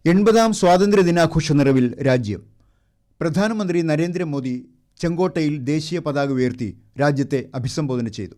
80ാം സ്വാതന്ത്ര്യ ദിനാഘോഷ നിറവിൽ രാജ്യം. പ്രധാനമന്ത്രി നരേന്ദ്രമോദി ചെങ്കോട്ടയിൽ ദേശീയ പതാക ഉയർത്തി രാജ്യത്തെ അഭിസംബോധന ചെയ്തു.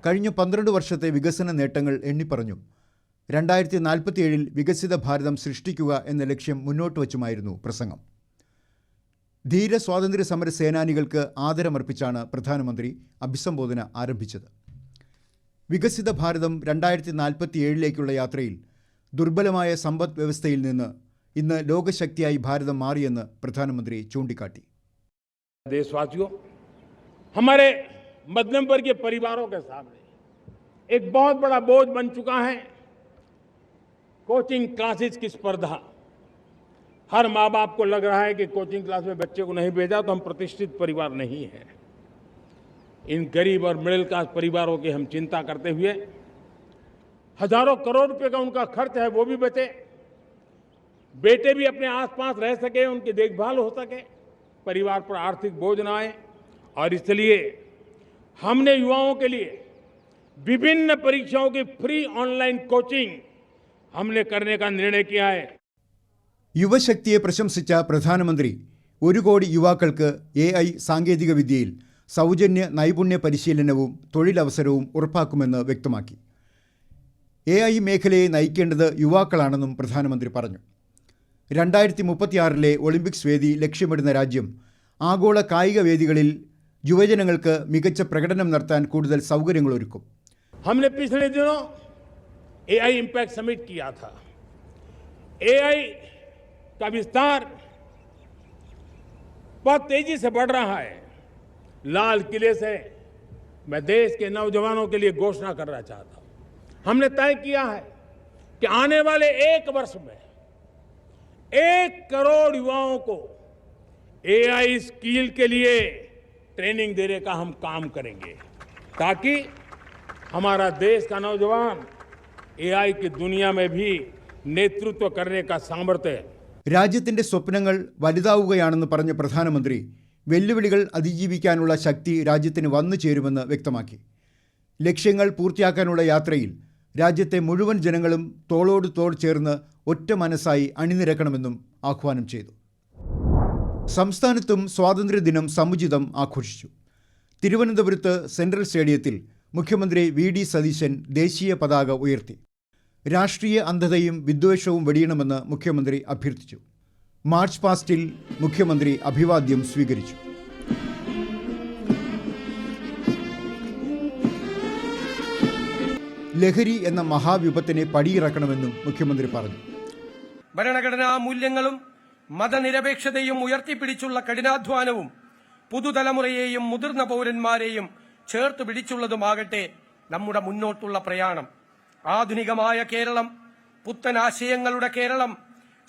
കഴിഞ്ഞ 12 വർഷത്തെ വികസന നേട്ടങ്ങൾ എണ്ണിപ്പറഞ്ഞു. 2047 വികസിത ഭാരതം സൃഷ്ടിക്കുക എന്ന ലക്ഷ്യം മുന്നോട്ട് വച്ചുമായിരുന്നു പ്രസംഗം. ധീര സ്വാതന്ത്ര്യ സമര സേനാനികൾക്ക് ആദരമർപ്പിച്ചാണ് പ്രധാനമന്ത്രി അഭിസംബോധന ആരംഭിച്ചത്. വികസിത ഭാരതം 2047 യാത്രയിൽ ദുർബലമായ സമ്പദ് വ്യവസ്ഥയിൽ നിന്ന് ഇന്ന് ലോകശക്തിയായി ഭാരതം മാറിയെന്ന് പ്രധാനമന്ത്രി ചൂണ്ടിക്കാട്ടി. देशवासियों, हमारे मध्यम वर्गीय परिवारों के सामने एक बहुत बड़ा बोझ बन चुका है कोचिंग क्लासेस की स्पर्धा. हर माँ बाप को लग रहा है कि कोचिंग क्लास में बच्चे को नहीं भेजा तो हम प्रतिष्ठित परिवार नहीं है. इन गरीब और मिडिल क्लास परिवारों की हम चिंता करते हुए हजारों करोड़ रुपए का उनका खर्च है वो भी बचे, बेटे भी अपने आसपास रह सके, उनकी देखभाल हो सके, परिवार पर आर्थिक बोझ न आए. और इसलिए हमने युवाओं के लिए विभिन्न परीक्षाओं की फ्री ऑनलाइन कोचिंग हमने करने का निर्णय किया है. യുവശക്തിയെ പ്രശംസിച്ച പ്രധാനമന്ത്രി 1 കോടി യുവാക്കൾക്ക് AI സാങ്കേതിക വിദ്യയിൽ സൗജന്യ നൈപുണ്യ പരിശീലനവും തൊഴിലവസരവും ഉറപ്പാക്കുമെന്ന് വ്യക്തമാക്കി. AI മേഖലയെ നയിക്കേണ്ടത് യുവാക്കളാണെന്നും പ്രധാനമന്ത്രി പറഞ്ഞു. 2036 ഒളിമ്പിക്സ് വേദി ലക്ഷ്യമിടുന്ന രാജ്യം ആഗോള കായിക വേദികളിൽ യുവജനങ്ങൾക്ക് മികച്ച പ്രകടനം നടത്താൻ കൂടുതൽ സൗകര്യങ്ങൾ ഒരുക്കും. हमने पिछले दिनों AI इम्पैक्ट समिट किया था. AI का विस्तार बहुत तेजी से बढ़ रहा है. लाल किले से मैं देश के नौजवानों के लिए घोषणा करना चाहता हूं. हमने तय किया है कि आने वाले 1 वर्ष में 1 करोड़ युवाओं को AI स्किल के लिए ट्रेनिंग देने का हम काम करेंगे ताकि हमारा देश का नौजवान AI की दुनिया में भी नेतृत्व करने का सामर्थ्य. രാജ്യത്തിന്റെ സ്വപ്നങ്ങൾ വലുതാവുകയാണെന്ന് പറഞ്ഞ പ്രധാനമന്ത്രി വെല്ലുവിളികൾ അതിജീവിക്കാനുള്ള ശക്തി രാജ്യത്തിന് വന്നു ചേരുമെന്ന് വ്യക്തമാക്കി. ലക്ഷ്യങ്ങൾ പൂർത്തിയാക്കാനുള്ള യാത്രയിൽ രാജ്യത്തെ മുഴുവൻ ജനങ്ങളും തോളോട് തോൾ ചേർന്ന് ഒറ്റ മനസ്സായി അണിനിരക്കണമെന്നും ആഹ്വാനം ചെയ്തു. സംസ്ഥാനത്തും സ്വാതന്ത്ര്യദിനം സമുചിതം ആഘോഷിച്ചു. തിരുവനന്തപുരത്ത് സെൻട്രൽ സ്റ്റേഡിയത്തിൽ മുഖ്യമന്ത്രി VD സതീശൻ ദേശീയ പതാക ഉയർത്തി. രാഷ്ട്രീയ അന്ധതയും വിദ്വേഷവും വെടിയണമെന്ന് മുഖ്യമന്ത്രി അഭ്യർത്ഥിച്ചു. മാർച്ച് പാസ്റ്റിൽ മുഖ്യമന്ത്രി അഭിവാദ്യം സ്വീകരിച്ചു. ലഹരി എന്ന മഹാവിപത്തിനെ പടിയിറക്കണമെന്നും മുഖ്യമന്ത്രി പറഞ്ഞു. ഭരണഘടനാ മൂല്യങ്ങളും മതനിരപേക്ഷതയും ഉയർത്തിപ്പിടിച്ചുള്ള കഠിനാധ്വാനവും പുതുതലമുറയെയും മുതിർന്ന പൗരന്മാരെയും ചേർത്ത് പിടിച്ചുള്ളതുമാകട്ടെ നമ്മുടെ മുന്നോട്ടുള്ള പ്രയാണം. ആധുനികമായ കേരളം, പുത്തൻ ആശയങ്ങളുടെ കേരളം,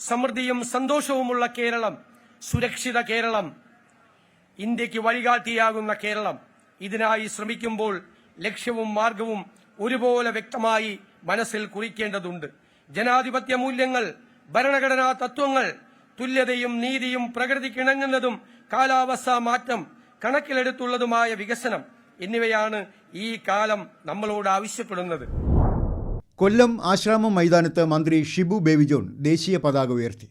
സമൃദ്ധിയും സന്തോഷവുമുള്ള കേരളം, സുരക്ഷിത കേരളം, ഇന്ത്യക്ക് വഴികാട്ടിയാകുന്ന കേരളം. ഇതിനായി ശ്രമിക്കുമ്പോൾ ലക്ഷ്യവും മാർഗവും ഒരുപോലെ വ്യക്തമായി മനസ്സിൽ കുറിക്കേണ്ടതുണ്ട്. ജനാധിപത്യ മൂല്യങ്ങൾ, ഭരണഘടനാ തത്വങ്ങൾ, തുല്യതയും നീതിയും പ്രകൃതിക്കിണങ്ങുന്നതും കാലാവസ്ഥാ മാറ്റം കണക്കിലെടുത്തുള്ളതുമായ വികസനം എന്നിവയാണ് ഈ കാലം നമ്മളോട് ആവശ്യപ്പെടുന്നത്. കൊല്ലം ആശ്രാമം മൈതാനത്ത് മന്ത്രി ഷിബു ബേബി ജോൺ ദേശീയ പതാക ഉയർത്തി.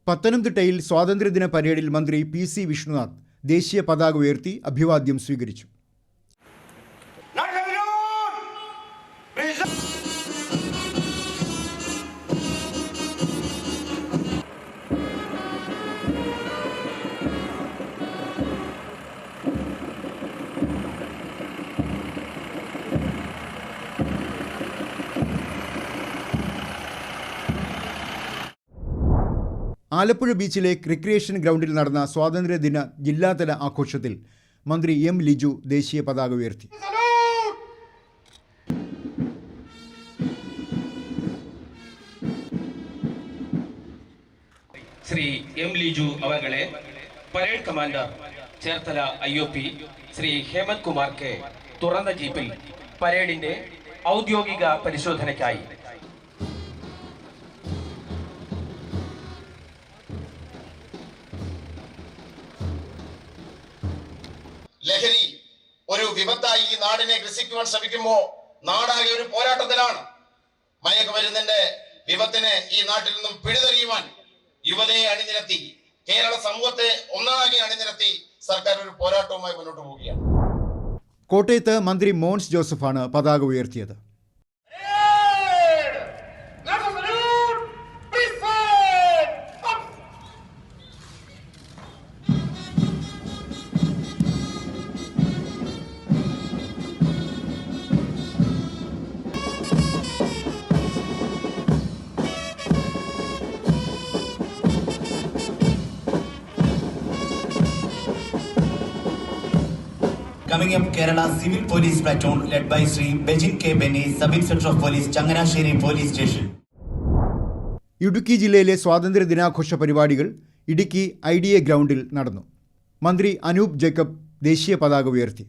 പത്തനംതിട്ടയിൽ സ്വാതന്ത്ര്യദിന പരേഡിൽ മന്ത്രി PC വിഷ്ണുനാഥ് ദേശീയ പതാക ഉയർത്തി അഭിവാദ്യം സ്വീകരിച്ചു. ആലപ്പുഴ ബീച്ചിലെ റിക്രിയേഷൻ ഗ്രൗണ്ടിൽ നടന്ന സ്വാതന്ത്ര്യദിന ജില്ലാതല ആഘോഷത്തിൽ മന്ത്രി M. ലിജു ദേശീയ പതാക ഉയർത്തി. ശ്രീ M. ലിജു അവകളെ parade commander Cherthala IOP Shri Hemanth Kumar K തുറന്ന ജീപ്പിൽ പരേഡിന്റെ ഔദ്യോഗിക പരിശോധനയ്ക്കായി ലഹരി ഒരു വിപത്തായി ഈ നാടിനെ ഗ്രസിക്കുവാൻ ശ്രമിക്കുമ്പോൾ നാടാകെ ഒരു പോരാട്ടത്തിലാണ്. മയക്കുമരുന്നിന്റെ വിപത്തിനെ ഈ നാട്ടിൽ നിന്നും പിഴുതെറിയുവാൻ യുവതയെ അണിനിരത്തി കേരള സമൂഹത്തെ ഒന്നാകെ അണിനിരത്തി സർക്കാർ ഒരു പോരാട്ടവുമായി മുന്നോട്ട് പോവുകയാണ്. കോട്ടയത്ത് മന്ത്രി മോൻസ് ജോസഫാണ് പതാക ഉയർത്തിയത്. Coming up, Kerala Civil Police Platoon led by Sri Bejin K. Benny, Sub-Inspector of Police, Changanasheri Police Station. Idukki ജില്ലയിലെ സ്വാതന്ത്ര്യ ദിനാഘോഷ പരിപാടികൾ ഇടുക്കി IDA ഗ്രൗണ്ടിൽ നടന്നു. മന്ത്രി അനൂപ് ജേക്കബ് ദേശീയ പതാക ഉയർത്തി.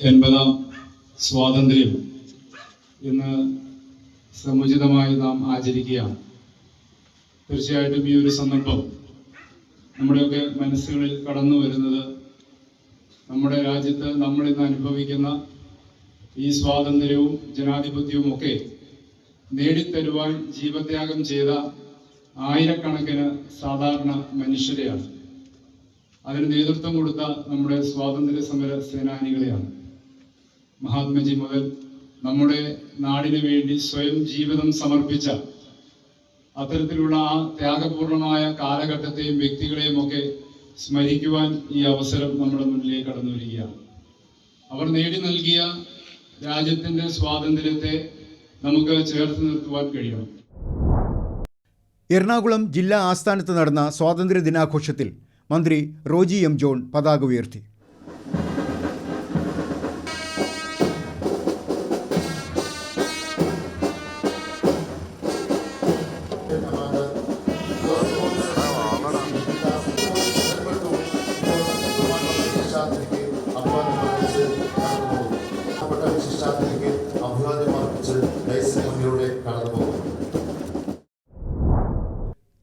എൺപതാം സ്വാതന്ത്ര്യം ഇന്ന് സമുചിതമായി നാം ആചരിക്കുകയാണ്. തീർച്ചയായിട്ടും ഈ ഒരു സന്ദർഭം നമ്മുടെയൊക്കെ മനസ്സുകളിൽ കടന്നു വരുന്നത് നമ്മുടെ രാജ്യത്ത് നമ്മളിന്ന് അനുഭവിക്കുന്ന ഈ സ്വാതന്ത്ര്യവും ജനാധിപത്യവും ഒക്കെ നേടിത്തരുവാൻ ജീവത്യാഗം ചെയ്ത ആയിരക്കണക്കിന് സാധാരണ മനുഷ്യരെയാണ്. അതിന് നേതൃത്വം കൊടുത്ത നമ്മുടെ സ്വാതന്ത്ര്യ സമര സേനാനികളെയാണ്. മഹാത്മജി മുതൽ നമ്മുടെ നാടിനു വേണ്ടി സ്വയം ജീവിതം സമർപ്പിച്ച അത്തരത്തിലുള്ള ആ ത്യാഗപൂർണമായ കാലഘട്ടത്തെയും വ്യക്തികളെയും ഒക്കെ സ്മരിക്കുവാൻ ഈ അവസരം നമ്മുടെ മുന്നിലേക്ക് കടന്നു വരികയാണ്. അവർ നേടി നൽകിയ രാജ്യത്തിന്റെ സ്വാതന്ത്ര്യത്തെ നമുക്ക് ചേർത്ത് നിർത്തുവാൻ കഴിയണം. എറണാകുളം ജില്ലാ ആസ്ഥാനത്ത് നടന്ന സ്വാതന്ത്ര്യ ദിനാഘോഷത്തിൽ മന്ത്രി റോജി M. ജോൺ പതാക ഉയർത്തി.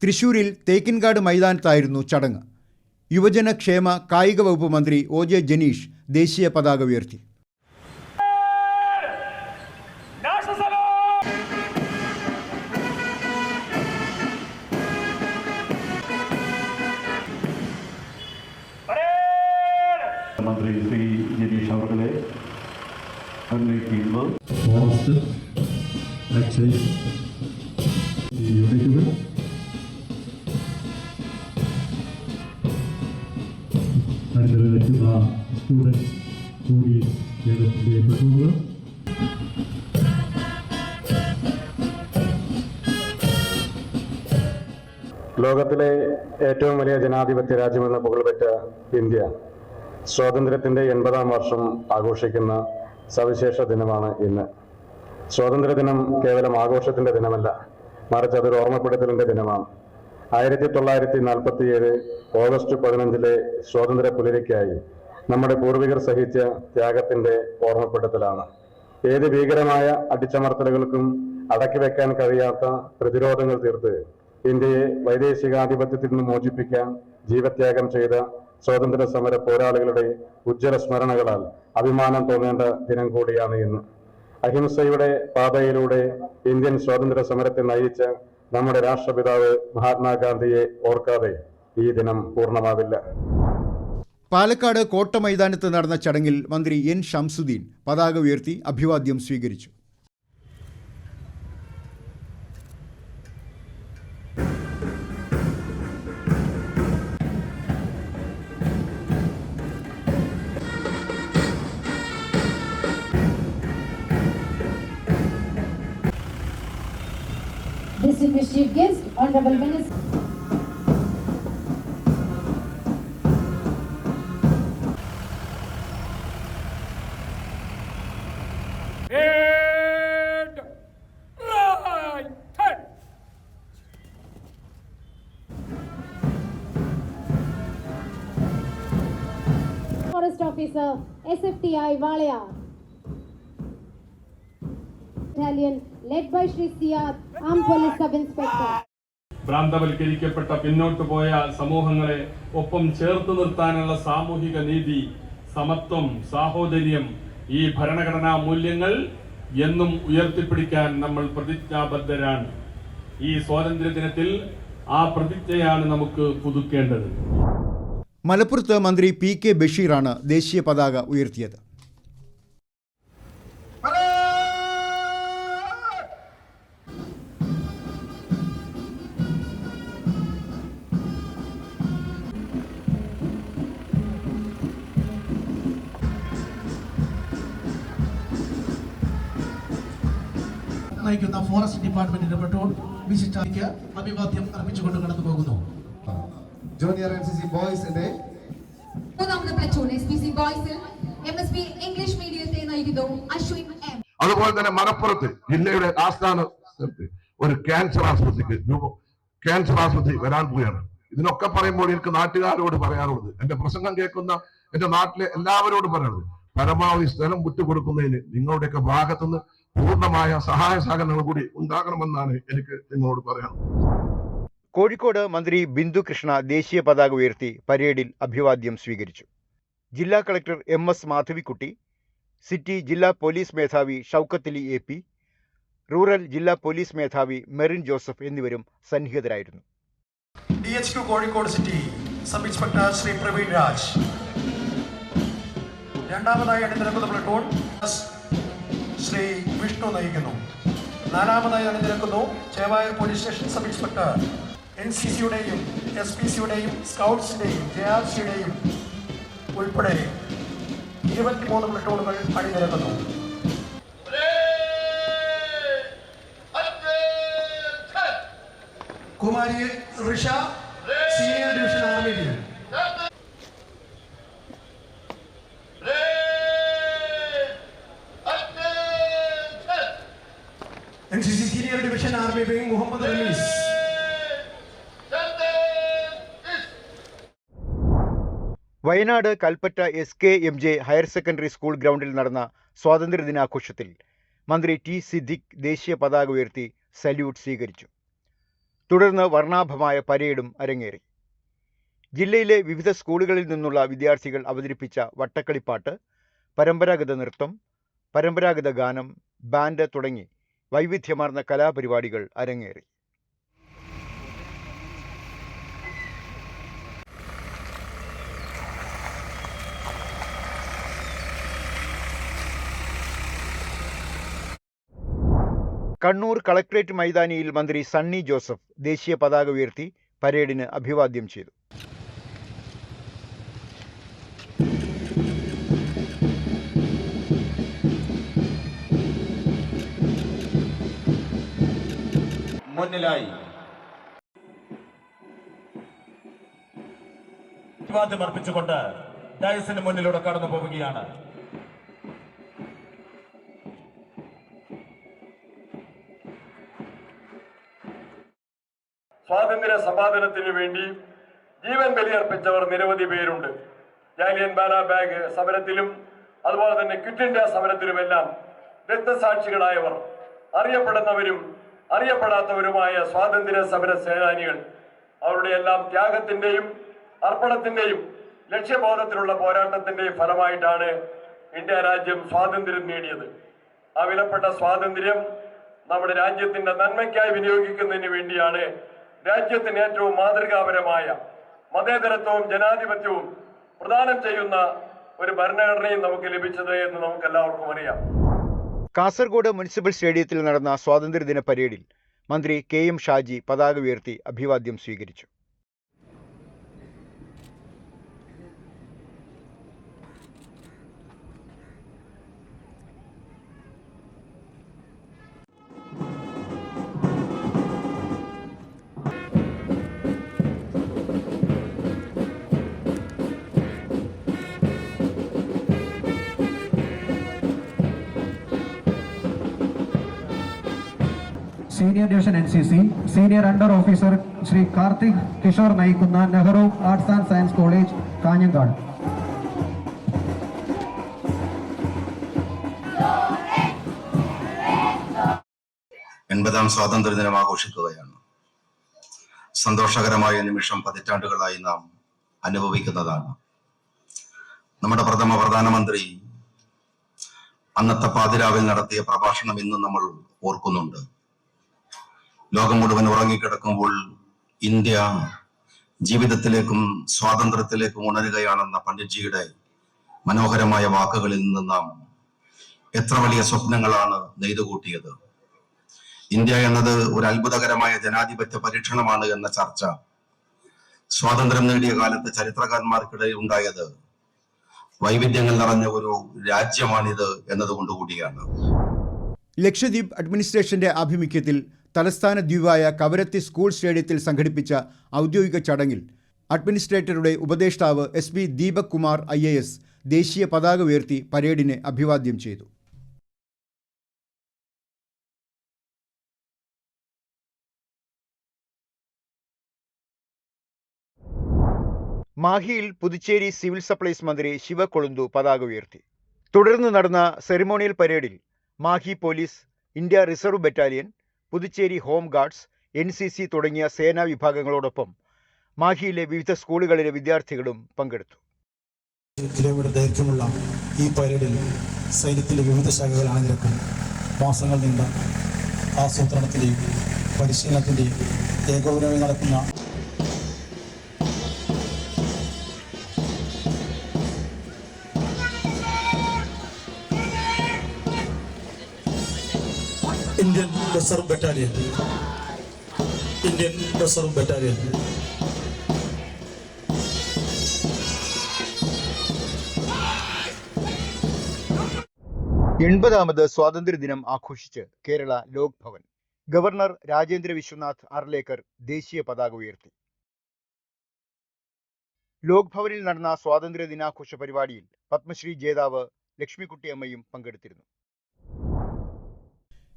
തൃശൂരിൽ തേക്കിൻകാട് മൈതാനത്തായിരുന്നു ചടങ്ങ്. യുവജനക്ഷേമ കായിക വകുപ്പ് മന്ത്രി OJ ജനീഷ് ദേശീയ പതാക ഉയർത്തി. മന്ത്രി ശ്രീ ജനീഷ് അവരുടെ അന്വേഷിക്കുമ്പോൾ യൂണിറ്റുകൾ അണിനിരക്കുന്ന സ്റ്റുഡൻസ് കൂടി കേരളത്തിലെ പെട്ടുള്ളത്. ലോകത്തിലെ ഏറ്റവും വലിയ ജനാധിപത്യ രാജ്യമെന്ന പുകഴ്പെറ്റ ഇന്ത്യ സ്വാതന്ത്ര്യത്തിന്റെ 80-ാം വർഷം ആഘോഷിക്കുന്ന സവിശേഷ ദിനമാണ് ഇന്ന്. സ്വാതന്ത്ര്യദിനം കേവലം ആഘോഷത്തിന്റെ ദിനമല്ല, മറിച്ച് അതൊരു ഓർമ്മപ്പെടുത്തലിന്റെ ദിനമാണ്. 1947 ഓഗസ്റ്റ് 15 സ്വാതന്ത്ര്യ പുലരിക്കായി നമ്മുടെ പൂർവികർ സഹിച്ച ത്യാഗത്തിന്റെ ഓർമ്മപ്പെടുത്തലാണ്. ഏത് ഭീകരമായ അടിച്ചമർത്തലുകൾക്കും അടക്കി വെക്കാൻ കഴിയാത്ത പ്രതിരോധങ്ങൾ തീർത്ത് ഇന്ത്യയെ വൈദേശികാധിപത്യത്തിൽ നിന്ന് മോചിപ്പിക്കാൻ ജീവത്യാഗം ചെയ്ത സ്വാതന്ത്ര്യ സമര പോരാളികളുടെ ഉജ്ജ്വല സ്മരണകളാൽ അഭിമാനം തോന്നേണ്ട ദിനം കൂടിയാണ് ഇന്ന്. അഹിംസയുടെ പാതയിലൂടെ ഇന്ത്യൻ സ്വാതന്ത്ര്യ സമരത്തെ നയിച്ച നമ്മുടെ രാഷ്ട്രപിതാവ് മഹാത്മാഗാന്ധിയെ ഓർക്കാതെ ഈ ദിനം പൂർണ്ണമാവില്ല. പാലക്കാട് കോട്ട മൈതാനത്ത് നടന്ന ചടങ്ങിൽ മന്ത്രി എൻ ഷംസുദ്ദീൻ പതാക ഉയർത്തി അഭിവാദ്യം സ്വീകരിച്ചു. Distinguished Chief Guest, Honorable Minister. Forest Officer, SFTI Valaya. Battalion led by Shri Siat, Armed Police Sub-Inspector. ഭ്രാന്തവൽക്കരിക്കപ്പെട്ട പിന്നോട്ട് പോയ സമൂഹങ്ങളെ ഒപ്പം ചേർത്ത് നിർത്താനുള്ള സാമൂഹിക നീതി, സമത്വം, സാഹോദര്യം, ഈ ഭരണഘടനാ മൂല്യങ്ങൾ എന്നും ഉയർത്തിപ്പിടിക്കാൻ നമ്മൾ പ്രതിജ്ഞാബദ്ധരാണ്. ഈ സ്വാതന്ത്ര്യ ദിനത്തിൽ ആ പ്രതിജ്ഞയാണ് നമുക്ക് പുതുക്കേണ്ടത്. മലപ്പുറത്ത് മന്ത്രി പി കെ ബഷീറാണ് ദേശീയ പതാക ഉയർത്തിയത്. നയിക്കുന്ന ഫോറസ്റ്റ് ഡിപ്പാർട്ട്മെന്റിന്റെ പെട്രോൾ വിശിഷ്ടായിക്ക് അഭിവാദ്യം അർപ്പിച്ചുകൊണ്ട് കടന്നു പോകുന്നു. ജൂനിയർ എൻസിസി ബോയ്സിന്റെ മൂന്നാമത് പ്ലറ്റൂൺ എസ്പിസി ബോയ്സിൽ എംഎസ്പി ഇംഗ്ലീഷ് മീഡിയത്തെ നയിക്കുന്നു അശ്വിൻ എം. അതുപോലെ തന്നെ മലപ്പുറത്ത് ജില്ലയുടെ ആസ്ഥാന ഒരു ക്യാൻസർ ആശുപത്രി വരാൻ പോവുകയാണ്. ഇതിനൊക്കെ പറയുമ്പോൾ എനിക്ക് നാട്ടുകാരോട് പറയാനുള്ളത്, എന്റെ പ്രസംഗം കേൾക്കുന്ന എന്റെ നാട്ടിലെ എല്ലാവരോടും പറയാനുള്ളത്, പരമാവധി സ്ഥലം വിട്ടുകൊടുക്കുന്നതിന് നിങ്ങളുടെയൊക്കെ ഭാഗത്തുനിന്ന് പൂർണ്ണമായ സഹായ സഹകരണങ്ങൾ കൂടി ഉണ്ടാകണമെന്നാണ് എനിക്ക് നിങ്ങളോട് പറയാനുള്ളത്. കോഴിക്കോട് മന്ത്രി ബിന്ദു കൃഷ്ണ ദേശീയ പതാക ഉയർത്തി പരേഡിൽ അഭിവാദ്യം സ്വീകരിച്ചു. ജില്ലാ കളക്ടർ MS മാധവിക്കുട്ടി, സിറ്റി ജില്ലാ പോലീസ് മേധാവി ഷൗക്കത്ത് അലി AP, റൂറൽ ജില്ലാ പോലീസ് മേധാവി മെറിൻ ജോസഫ് എന്നിവരും സന്നിഹിതരായിരുന്നു. DHQ Kozhikode city sub inspector Shri Praveen Raj. രണ്ടാമതായി അണിനിരക്കുന്ന പ്ലട്ടൂൺ ശ്രീ വിഷ്ണു നയിക്കുന്നു. നാലാമതായി അണിനിരക്കുന്നു Chevayur police station sub inspector. NCCയുടെയും SPCയുടെയും സ്കൗട്ട്സിന്റെയും JRCയുടെയും ഉൾപ്പെടെ 23 പ്ലട്ടൂണുകൾ അണിനിരക്കുന്നു. Kumari Risha, senior division army D. NCC senior division army wing Muhammad Ramees. Wayanad Kalpetta SKMJ higher secondary school ഗ്രൗണ്ടിൽ നടന്ന സ്വാതന്ത്ര്യദിനാഘോഷത്തിൽ മന്ത്രി T സിദ്ദിഖ് ദേശീയ പതാക ഉയർത്തി സല്യൂട്ട് സ്വീകരിച്ചു. തുടർന്ന് വർണ്ണാഭമായ പരേഡും അരങ്ങേറി. ജില്ലയിലെ വിവിധ സ്കൂളുകളിൽ നിന്നുള്ള വിദ്യാർത്ഥികൾ അവതരിപ്പിച്ച വട്ടക്കളിപ്പാട്ട്, പരമ്പരാഗത നൃത്തം, പരമ്പരാഗത ഗാനം, ബാൻഡ് തുടങ്ങി വൈവിധ്യമാർന്ന കലാപരിപാടികൾ അരങ്ങേറി. കണ്ണൂർ കളക്ട്രേറ്റ് മൈതാനിയിൽ മന്ത്രി സണ്ണി ജോസഫ് ദേശീയ പതാക ഉയർത്തി പരേഡിന് അഭിവാദ്യം ചെയ്തു. മുന്നിലായി അഭിവാദ്യം അർപ്പിച്ചുകൊണ്ട് ഡയസിന് മുന്നിലൂടെ കടന്നു പോവുകയാണ്. സ്വാതന്ത്ര്യ സമ്പാദനത്തിന് വേണ്ടി ജീവൻ ബലിയർപ്പിച്ചവർ നിരവധി പേരുണ്ട്. ജാലിയൻ വാലാബാഗ് സമരത്തിലും അതുപോലെ തന്നെ ക്വിറ്റ് ഇന്ത്യ സമരത്തിലുമെല്ലാം രക്തസാക്ഷികളായവർ അറിയപ്പെടുന്നവരും അറിയപ്പെടാത്തവരുമായ സ്വാതന്ത്ര്യ സമര സേനാനികൾ അവരുടെ എല്ലാം ത്യാഗത്തിന്റെയും അർപ്പണത്തിന്റെയും ലക്ഷ്യബോധത്തിലുള്ള പോരാട്ടത്തിന്റെയും ഫലമായിട്ടാണ് ഇന്ത്യ രാജ്യം സ്വാതന്ത്ര്യം നേടിയത്. ആ വിലപ്പെട്ട സ്വാതന്ത്ര്യം നമ്മുടെ രാജ്യത്തിന്റെ നന്മയ്ക്കായി വിനിയോഗിക്കുന്നതിന് വേണ്ടിയാണ് രാജ്യത്തിന് ഏറ്റവും മാതൃകാപരമായ മതേതരത്വവും ജനാധിപത്യവും പ്രദാനം ചെയ്യുന്ന ഒരു ഭരണഘടനയും നമുക്ക് ലഭിച്ചത് എന്ന് നമുക്കെല്ലാവർക്കും അറിയാം. കാസർഗോഡ് മുനിസിപ്പൽ സ്റ്റേഡിയത്തിൽ നടന്ന സ്വാതന്ത്ര്യദിന പരേഡിൽ മന്ത്രി KM ഷാജി പതാക ഉയർത്തി അഭിവാദ്യം സ്വീകരിച്ചു. Senior division NCC senior under officer Shri Karthik Kishore നയിക്കുന്ന Nehru arts and science college Kanhangad. എൺപതാം സ്വാതന്ത്ര്യദിനം ആഘോഷിക്കുകയാണ്. സന്തോഷകരമായ നിമിഷം പതിറ്റാണ്ടുകളായി നാം അനുഭവിക്കുന്നതാണ്. നമ്മുടെ പ്രധാനമന്ത്രി അന്നത്തെ പാതിരാവിൽ നടത്തിയ പ്രഭാഷണം ഇന്ന് നമ്മൾ ഓർക്കുന്നുണ്ട്. ലോകം മുഴുവൻ ഉറങ്ങിക്കിടക്കുമ്പോൾ ഇന്ത്യ ജീവിതത്തിലേക്കും സ്വാതന്ത്ര്യത്തിലേക്കും ഉണരുകയാണെന്ന പണ്ഡിറ്റ്ജിയുടെ മനോഹരമായ വാക്കുകളിൽ നിന്ന് നാം എത്ര വലിയ സ്വപ്നങ്ങളാണ് നെയ്തുകൂട്ടിയത്. ഇന്ത്യ എന്നത് ഒരു അത്ഭുതകരമായ ജനാധിപത്യ പരീക്ഷണമാണ് എന്ന ചർച്ച സ്വാതന്ത്ര്യം നേടിയ കാലത്ത് ചരിത്രകാരന്മാർക്കിടയിൽ ഉണ്ടായത് വൈവിധ്യങ്ങൾ നിറഞ്ഞ ഒരു രാജ്യമാണിത് എന്നതുകൊണ്ടുകൂടിയാണ്. ലക്ഷദ്വീപ് അഡ്മിനിസ്ട്രേഷന്റെ ആഭിമുഖ്യത്തിൽ തലസ്ഥാന ദ്വീപായ കവരത്തി സ്കൂൾ സ്റ്റേഡിയത്തിൽ സംഘടിപ്പിച്ച ഔദ്യോഗിക ചടങ്ങിൽ അഡ്മിനിസ്ട്രേറ്ററുടെ ഉപദേഷ്ടാവ് SP ദീപക് കുമാർ IAS ദേശീയ പതാക ഉയർത്തി പരേഡിനെ അഭിവാദ്യം ചെയ്തു. മാഹിയിൽ പുതുച്ചേരി സിവിൽ സപ്ലൈസ് മന്ത്രി ശിവകൊളുന്തു പതാക ഉയർത്തി. തുടർന്ന് നടന്ന സെറിമോണിയൽ പരേഡിൽ Mahe police, India reserve battalion, Puducherry home guards, NCC തുടങ്ങിയ സേനാ വിഭാഗങ്ങളോടൊപ്പം മാഹിയിലെ വിവിധ സ്കൂളുകളിലെ വിദ്യാർത്ഥികളും പങ്കെടുത്തു. കിലോമീറ്റർ ദൈർഘ്യമുള്ള ഈ പരേഡിൽ സൈന്യത്തിലെ വിവിധ ശാഖകൾ അണിനിരക്കും. മാസങ്ങൾ നീണ്ട ആസൂത്രണത്തിൻ്റെയും പരിശീലനത്തിൻ്റെയും ഏകോപനമായി നടക്കുന്ന ഇന്ത്യൻ റിസർവ് ബറ്റാലിയൻ എൺപതാമത് സ്വാതന്ത്ര്യദിനം ആഘോഷിച്ച് കേരള ലോക് ഭവൻ. ഗവർണർ രാജേന്ദ്ര വിശ്വനാഥ് അർലേക്കർ ദേശീയ പതാക ഉയർത്തി. ലോക് ഭവനിൽ നടന്ന സ്വാതന്ത്ര്യ ദിനാഘോഷ പരിപാടിയിൽ പത്മശ്രീ ജേതാവ് ലക്ഷ്മിക്കുട്ടിയമ്മയും പങ്കെടുത്തിരുന്നു.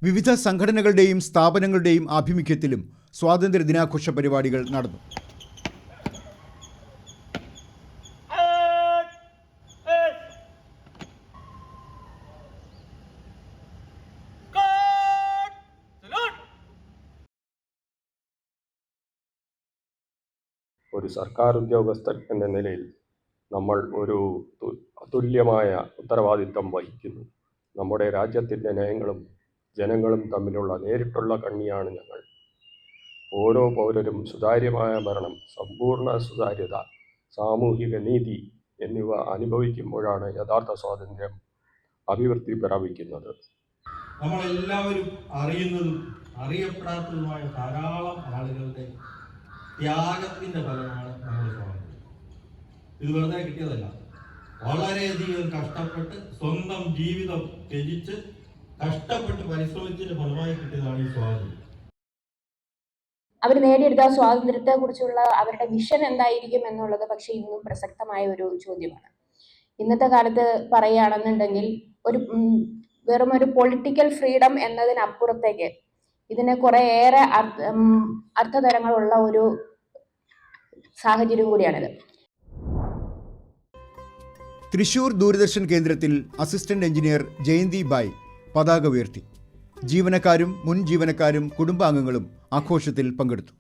വിവിധ സംഘടനകളുടെയും സ്ഥാപനങ്ങളുടെയും ആഭിമുഖ്യത്തിലും സ്വാതന്ത്ര്യ ദിനാഘോഷ പരിപാടികൾ നടന്നു. ഒരു സർക്കാർ ഉദ്യോഗസ്ഥൻ എന്ന നിലയിൽ നമ്മൾ ഒരു അതുല്യമായ ഉത്തരവാദിത്തം വഹിക്കുന്നു. നമ്മുടെ രാജ്യത്തിൻ്റെ നയങ്ങളും ജനങ്ങളും തമ്മിലുള്ള നേരിട്ടുള്ള കണ്ണിയാണ് ഞങ്ങൾ. ഓരോ പൗരരും സുതാര്യമായ ഭരണം, സമ്പൂർണ്ണ സുതാര്യത, സാമൂഹിക നീതി എന്നിവ അനുഭവിക്കുമ്പോഴാണ് യഥാർത്ഥ സ്വാതന്ത്ര്യം അഭിവൃദ്ധി പ്രാപിക്കുന്നത്. നമ്മളെല്ലാവരും അറിയുന്നതും അറിയപ്പെടാത്തതുമായ ധാരാളം ആളുകളുടെ ത്യാഗത്തിൻ്റെ ഫലമാണ് നമ്മുടെ സ്വാതന്ത്ര്യം. ഇത് വെറുതെ കിട്ടിയതല്ല. വളരെയധികം കഷ്ടപ്പെട്ട് സ്വന്തം ജീവിതം ത്യജിച്ച് കഷ്ടപ്പെട്ട് പരിശ്രമിച്ചതിന്റെ ഫലമായി കിട്ടിയതാണ് ഈ സ്വാതന്ത്ര്യം. അവർ നേടിയെടുത്ത സ്വാതന്ത്ര്യത്തെ കുറിച്ചുള്ള അവരുടെ വിഷൻ എന്തായിരിക്കും എന്നുള്ളത് പക്ഷേ ഇന്നും പ്രസക്തമായ ഒരു ചോദ്യമാണ്. ഇന്നത്തെ കാലത്ത് പറയുകയാണെന്നുണ്ടെങ്കിൽ വെറും ഒരു പൊളിറ്റിക്കൽ ഫ്രീഡം എന്നതിനപ്പുറത്തേക്ക് ഇതിന് കുറേയേറെ അർത്ഥതരങ്ങളുള്ള ഒരു സാഹചര്യം കൂടിയാണിത്. തൃശൂർ ദൂരദർശൻ കേന്ദ്രത്തിൽ അസിസ്റ്റന്റ് എഞ്ചിനീയർ ജയന്തി ബായ് പതാക ഉയർത്തി. ജീവനക്കാരും മുൻ ജീവനക്കാരും കുടുംബാംഗങ്ങളും ആഘോഷത്തിൽ പങ്കെടുത്തു.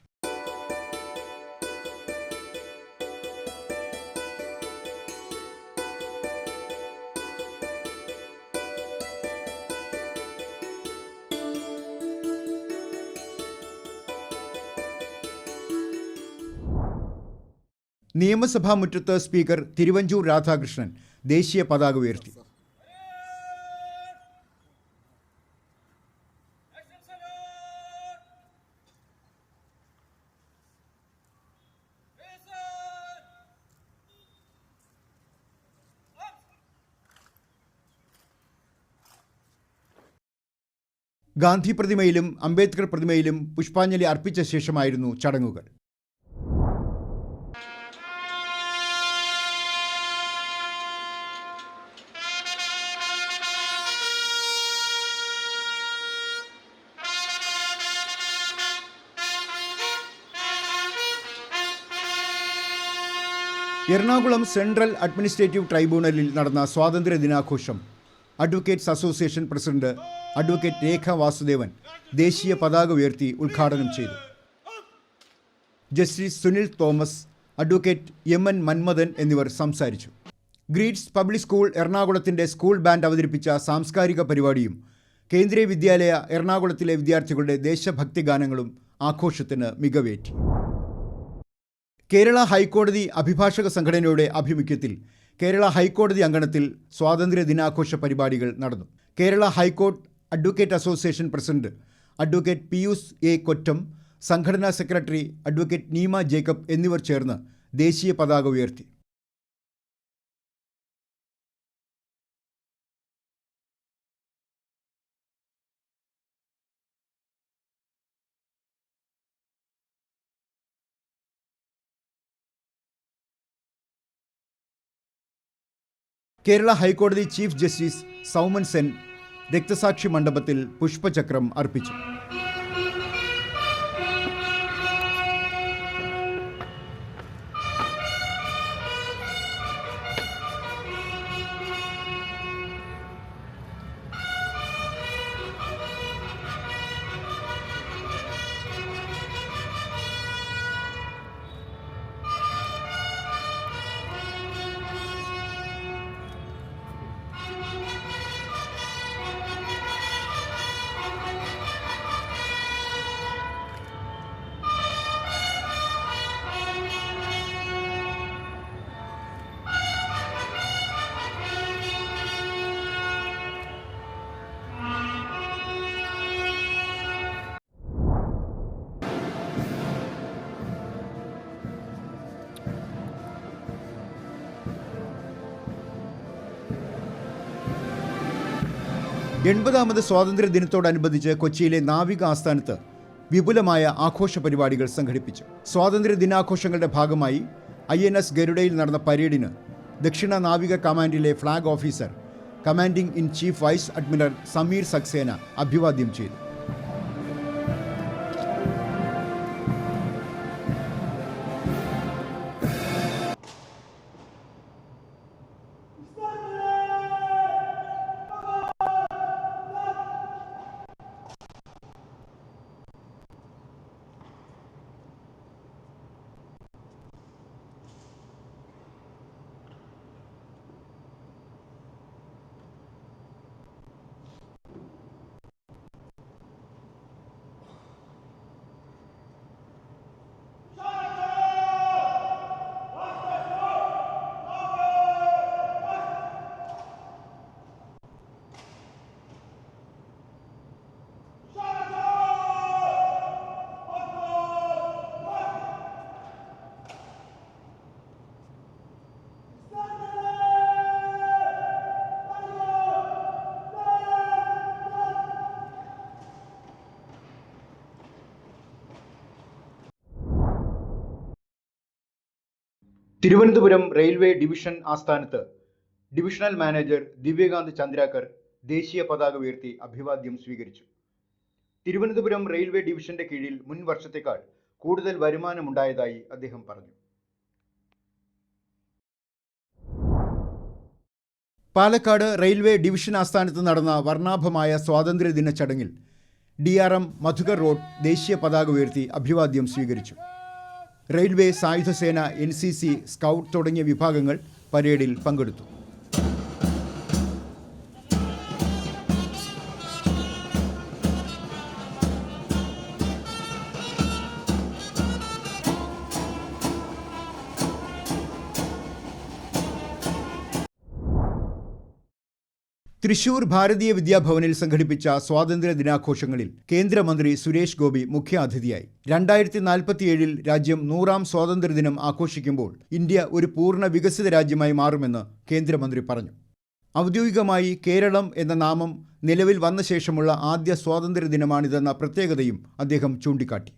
നിയമസഭാ മുറ്റത്ത് സ്പീക്കർ തിരുവഞ്ചൂർ രാധാകൃഷ്ണൻ ദേശീയ പതാക ഉയർത്തി. ഗാന്ധി പ്രതിമയിലും അംബേദ്കർ പ്രതിമയിലും പുഷ്പാഞ്ജലി അർപ്പിച്ച ശേഷമായിരുന്നു ചടങ്ങുകൾ. എറണാകുളം സെൻട്രൽ അഡ്മിനിസ്ട്രേറ്റീവ് ട്രൈബ്യൂണലിൽ നടന്ന സ്വാതന്ത്ര്യ ദിനാഘോഷം advocates association president advocate Rekha Vasudevan ദേശീയ പതാക ഉയർത്തി ഉദ്ഘാടനം ചെയ്തു. Justice Sunil Thomas, advocate M N. Manmadhan എന്നിവർ സംസാരിച്ചു. ഗ്രീഡ്സ് പബ്ലിക് സ്കൂൾ എറണാകുളത്തിൻ്റെ സ്കൂൾ ബാൻഡ് അവതരിപ്പിച്ച സാംസ്കാരിക പരിപാടിയും കേന്ദ്രീയ വിദ്യാലയ എറണാകുളത്തിലെ വിദ്യാർത്ഥികളുടെ ദേശഭക്തി ഗാനങ്ങളും ആഘോഷത്തിന് മികവേറ്റി. കേരള ഹൈക്കോടതി അഭിഭാഷക സംഘടനയുടെ ആഭിമുഖ്യത്തിൽ കേരള ഹൈക്കോടതി അങ്കണത്തിൽ സ്വാതന്ത്ര്യ ദിനാഘോഷ പരിപാടികൾ നടന്നു. Kerala high court advocate association president advocate Pius A. Kottam, സംഘടനാ സെക്രട്ടറി അഡ്വക്കേറ്റ് നീമ ജേക്കബ് എന്നിവർ ചേർന്ന് ദേശീയ പതാക ഉയർത്തി. കേരള ഹൈക്കോടതി ചീഫ് ജസ്റ്റിസ് സൗമൻ സെൻ രക്തസാക്ഷി മണ്ഡപത്തിൽ പുഷ്പചക്രം അർപ്പിച്ചു. എൺപതാമത് സ്വാതന്ത്ര്യ ദിനത്തോടനുബന്ധിച്ച് കൊച്ചിയിലെ നാവിക ആസ്ഥാനത്ത് വിപുലമായ ആഘോഷ പരിപാടികൾ സംഘടിപ്പിച്ചു. സ്വാതന്ത്ര്യ ദിനാഘോഷങ്ങളുടെ ഭാഗമായി INS ഗരുഡയിൽ നടന്ന പരേഡിന് ദക്ഷിണ നാവിക കമാൻഡിലെ flag officer commanding in chief vice admiral Sameer Saxena അഭിവാദ്യം ചെയ്തു. തിരുവനന്തപുരം റെയിൽവേ ഡിവിഷൻ ആസ്ഥാനത്ത് ഡിവിഷണൽ മാനേജർ ദിവ്യകാന്ത് ചന്ദ്രാകർ ദേശീയ പതാക ഉയർത്തി അഭിവാദ്യം സ്വീകരിച്ചു. തിരുവനന്തപുരം റെയിൽവേ ഡിവിഷന്റെ കീഴിൽ മുൻ വർഷത്തേക്കാൾ കൂടുതൽ വരുമാനമുണ്ടായതായി അദ്ദേഹം പറഞ്ഞു. പാലക്കാട് റെയിൽവേ ഡിവിഷൻ ആസ്ഥാനത്ത് നടന്ന വർണ്ണാഭമായ സ്വാതന്ത്ര്യദിന ചടങ്ങിൽ DRM മധുകർ റോഡ് ദേശീയ പതാക ഉയർത്തി അഭിവാദ്യം സ്വീകരിച്ചു. റെയിൽവേ, സായുധസേന, NCC, സ്കൗട്ട് തുടങ്ങിയ വിഭാഗങ്ങൾ പരേഡിൽ പങ്കെടുത്തു. തൃശൂർ ഭാരതീയ വിദ്യാഭവനിൽ സംഘടിപ്പിച്ച സ്വാതന്ത്ര്യ ദിനാഘോഷങ്ങളിൽ കേന്ദ്രമന്ത്രി സുരേഷ് ഗോപി മുഖ്യാതിഥിയായി. 2047 രാജ്യം 100ാം സ്വാതന്ത്ര്യദിനം ആഘോഷിക്കുമ്പോൾ ഇന്ത്യ ഒരു പൂർണ്ണ വികസിത രാജ്യമായി മാറുമെന്ന് കേന്ദ്രമന്ത്രി പറഞ്ഞു. ഔദ്യോഗികമായി കേരളം എന്ന നാമം നിലവിൽ വന്ന ശേഷമുള്ള ആദ്യ സ്വാതന്ത്ര്യദിനമാണിതെന്ന പ്രത്യേകതയും അദ്ദേഹം ചൂണ്ടിക്കാട്ടി.